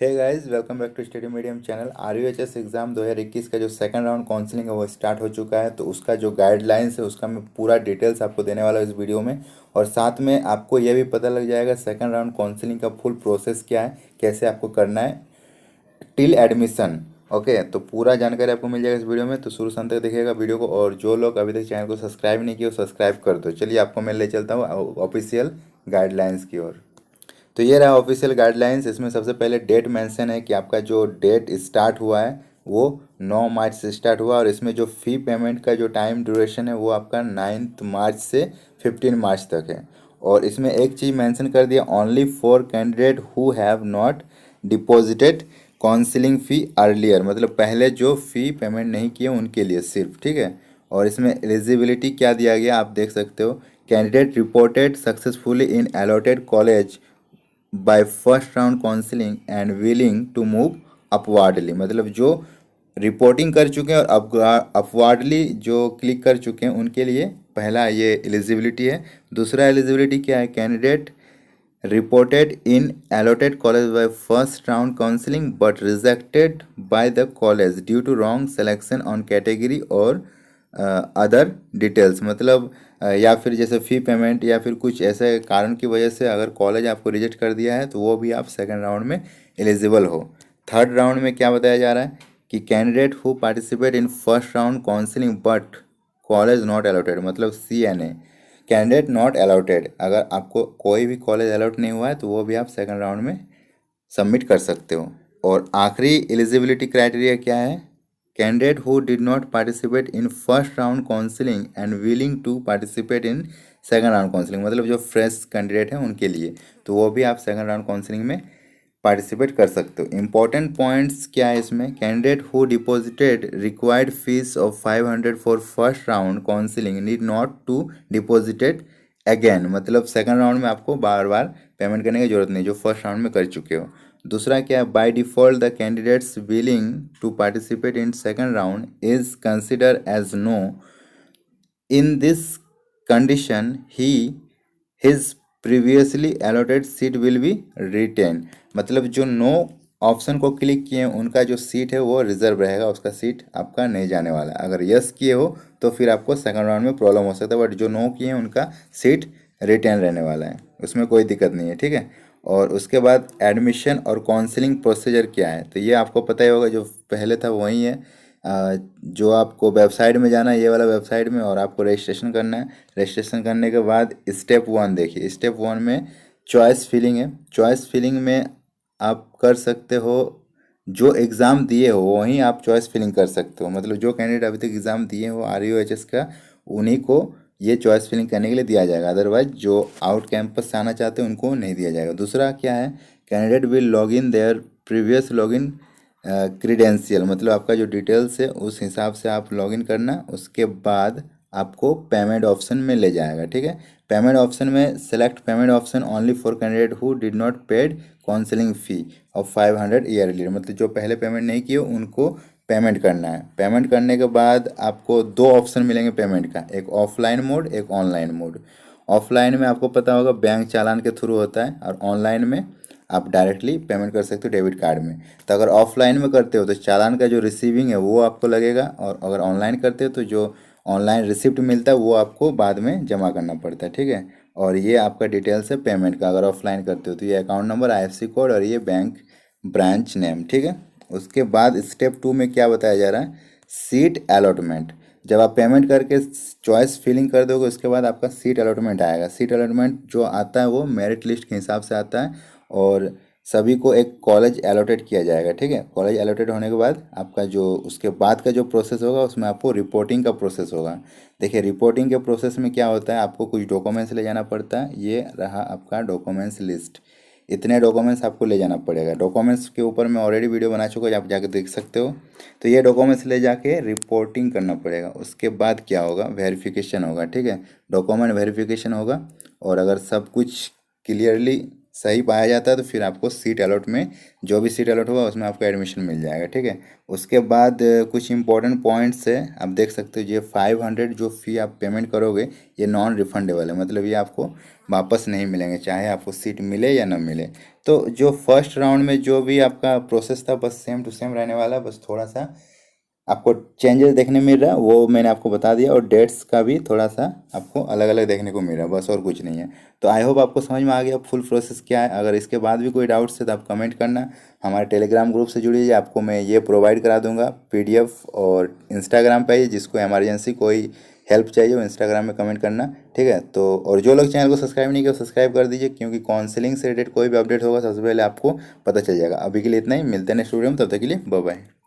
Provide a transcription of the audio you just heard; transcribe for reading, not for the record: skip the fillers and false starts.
Hey guys, welcome back to Study Medium channel. RUHS exam 2021 का जो second round counselling है वो start हो चुका है। तो उसका जो गाइडलाइंस है उसका मैं पूरा डिटेल्स आपको देने वाला हूँ इस वीडियो में। और साथ में आपको ये भी पता लग जाएगा सेकंड राउंड काउंसलिंग का फुल प्रोसेस क्या है, कैसे आपको करना है टिल एडमिशन। ओके, तो पूरा जानकारी आपको मिल जाएगा इस वीडियो में। तो शुरू से अंत तक देखिएगा वीडियो को। और जो लोग अभी तक चैनल को सब्सक्राइब नहीं किए, सब्सक्राइब कर दो। चलिए आपको मैं ले चलता हूँ ऑफिशियल गाइडलाइंस की ओर। तो ये रहा ऑफिशियल गाइडलाइंस। इसमें सबसे पहले डेट मेंशन है कि आपका जो डेट स्टार्ट हुआ है वो 9 मार्च से स्टार्ट हुआ। और इसमें जो फ़ी पेमेंट का जो टाइम ड्यूरेशन है वो आपका 9 मार्च से 15 मार्च तक है। और इसमें एक चीज़ मेंशन कर दिया, only for candidate who have not deposited counselling fee earlier, मतलब पहले जो फ़ी पेमेंट नहीं किए उनके लिए सिर्फ, ठीक है। और इसमें एलिजिबिलिटी क्या दिया गया आप देख सकते हो, candidate reported successfully in allotted college by first round counselling and willing to move upwardly, मतलब जो रिपोर्टिंग कर चुके हैं और अपवार्डली जो क्लिक कर चुके हैं उनके लिए पहला ये एलिजिबिलिटी है। दूसरा एलिजिबिलिटी क्या है, candidate reported in allotted college by first round counselling but rejected by the college due to wrong selection on category और अदर डिटेल्स, मतलब या फिर जैसे फ़ी पेमेंट या फिर कुछ ऐसे कारण की वजह से अगर कॉलेज आपको रिजेक्ट कर दिया है तो वो भी आप सेकंड राउंड में एलिजिबल हो। थर्ड राउंड में क्या बताया जा रहा है कि candidate who participate in first round counselling but college not allotted, मतलब CNA, कैंडिडेट नॉट अलॉटेड, अगर आपको कोई भी कॉलेज अलॉट नहीं हुआ है तो वो भी आप सेकंड राउंड में सबमिट कर सकते हो। और आखिरी एलिजिबिलिटी क्राइटेरिया क्या है, candidate who did not participate in first round counselling and willing to participate in second round counselling, मतलब जो फ्रेश कैंडिडेट हैं उनके लिए, तो वो भी आप सेकंड राउंड काउंसलिंग में पार्टिसिपेट कर सकते हो। इंपॉर्टेंट पॉइंट्स क्या है इसमें, candidate who deposited required fees of 500 for first round counselling need not to deposited again, मतलब सेकंड राउंड में आपको बार बार पेमेंट करने की जरूरत नहीं जो फर्स्ट राउंड में कर चुके हो। दूसरा क्या है, by default the candidates willing to participate in second round is consider as no, in this condition he his previously allotted seat will be retained, मतलब जो नो ऑप्शन को क्लिक किए हैं उनका जो सीट है वो रिजर्व रहेगा, उसका सीट आपका नहीं जाने वाला है। अगर यस किए हो तो फिर आपको सेकंड राउंड में प्रॉब्लम हो सकता है, बट जो नो किए हैं उनका सीट रिटेन रहने वाला है, उसमें कोई दिक्कत नहीं है, ठीक है। और उसके बाद एडमिशन और काउंसलिंग प्रोसीजर क्या है, तो ये आपको पता ही होगा, जो पहले था वही है। जो आपको वेबसाइट में जाना है, ये वाला वेबसाइट में, और आपको रजिस्ट्रेशन करना है। रजिस्ट्रेशन करने के बाद स्टेप 1 देखिए, स्टेप 1 में चॉइस फिलिंग है। चॉइस फिलिंग में आप कर सकते हो, जो एग्ज़ाम दिए हो वहीं आप चॉइस फिलिंग कर सकते हो, मतलब जो कैंडिडेट अभी तक एग्ज़ाम दिए हो RUHS का, उन्हीं को ये चॉइस फिलिंग करने के लिए दिया जाएगा। अदरवाइज जो आउट कैंपस से आना चाहते हैं उनको नहीं दिया जाएगा। दूसरा क्या है, candidate will log in their previous log in credential, मतलब आपका जो डिटेल्स है उस हिसाब से आप लॉगिन करना। उसके बाद आपको पेमेंट ऑप्शन में ले जाएगा, ठीक है। पेमेंट ऑप्शन में select payment option only for candidate who did not paid counselling fee of 500 yearly, मतलब जो पहले पेमेंट नहीं किए उनको पेमेंट करना है। पेमेंट करने के बाद आपको दो ऑप्शन मिलेंगे पेमेंट का, एक ऑफलाइन मोड, एक ऑनलाइन मोड। ऑफलाइन में आपको पता होगा बैंक चालान के थ्रू होता है, और ऑनलाइन में आप डायरेक्टली पेमेंट कर सकते हो डेबिट कार्ड में। तो अगर ऑफलाइन में करते हो तो चालान का जो रिसीविंग है वो आपको लगेगा, और अगर ऑनलाइन करते हो तो जो ऑनलाइन रिसिप्ट मिलता है वो आपको बाद में जमा करना पड़ता है, ठीक है। और ये आपका डिटेल्स है पेमेंट का, अगर ऑफलाइन करते हो तो ये अकाउंट नंबर, IFSC कोड और ये बैंक ब्रांच नेम, ठीक है। उसके बाद स्टेप 2 में क्या बताया जा रहा है, सीट अलॉटमेंट। जब आप पेमेंट करके चॉइस फिलिंग कर दोगे उसके बाद आपका सीट अलॉटमेंट आएगा। सीट अलॉटमेंट जो आता है वो मेरिट लिस्ट के हिसाब से आता है, और सभी को एक कॉलेज अलॉटेड किया जाएगा, ठीक है। कॉलेज अलॉटेड होने के बाद आपका जो उसके बाद का जो प्रोसेस होगा उसमें आपको रिपोर्टिंग का प्रोसेस होगा। देखिए रिपोर्टिंग के प्रोसेस में क्या होता है, आपको कुछ डॉक्यूमेंट्स ले जाना पड़ता है। ये रहा आपका डॉक्यूमेंट्स लिस्ट, इतने डॉक्यूमेंट्स आपको ले जाना पड़ेगा। डॉक्यूमेंट्स के ऊपर मैं ऑलरेडी वीडियो बना चुका हूँ, आप जाके देख सकते हो। तो ये डॉक्यूमेंट्स ले जाके रिपोर्टिंग करना पड़ेगा। उसके बाद क्या होगा, वेरिफिकेशन होगा, ठीक है। डॉक्यूमेंट वेरिफिकेशन होगा, और अगर सब कुछ क्लियरली सही पाया जाता है तो फिर आपको सीट अलॉट में, जो भी सीट अलॉट होगा उसमें आपको एडमिशन मिल जाएगा, ठीक है। उसके बाद कुछ इंपॉर्टेंट पॉइंट्स है, आप देख सकते हो। ये 500 जो फ़ी आप पेमेंट करोगे ये नॉन रिफंडेबल है, मतलब ये आपको वापस नहीं मिलेंगे, चाहे आपको सीट मिले या ना मिले। तो जो फर्स्ट राउंड में जो भी आपका प्रोसेस था बस सेम टू सेम रहने वाला है, बस थोड़ा सा आपको चेंजेस देखने मिल रहा है, वो मैंने आपको बता दिया। और डेट्स का भी थोड़ा सा आपको अलग अलग देखने को मिल रहा है, बस और कुछ नहीं है। तो आई होप आपको समझ में आ गया फुल प्रोसेस क्या है। अगर इसके बाद भी कोई डाउट्स है तो आप कमेंट करना। हमारे टेलीग्राम ग्रुप से जुड़िए, आपको मैं ये प्रोवाइड करा दूंगा पीडीएफ। और इंस्टाग्राम पे ही जिसको इमरजेंसी कोई हेल्प चाहिए वो इंस्टाग्राम में कमेंट करना, ठीक है। तो और जो लोग चैनल को सब्सक्राइब नहीं किया सब्सक्राइब कर दीजिए, क्योंकि काउंसलिंग से रिलेटेड कोई भी अपडेट होगा सबसे पहले आपको पता चल जाएगा। अभी के लिए इतना ही, मिलते हैं नेक्स्ट वीडियो में, तब तक के लिए बाय बाय।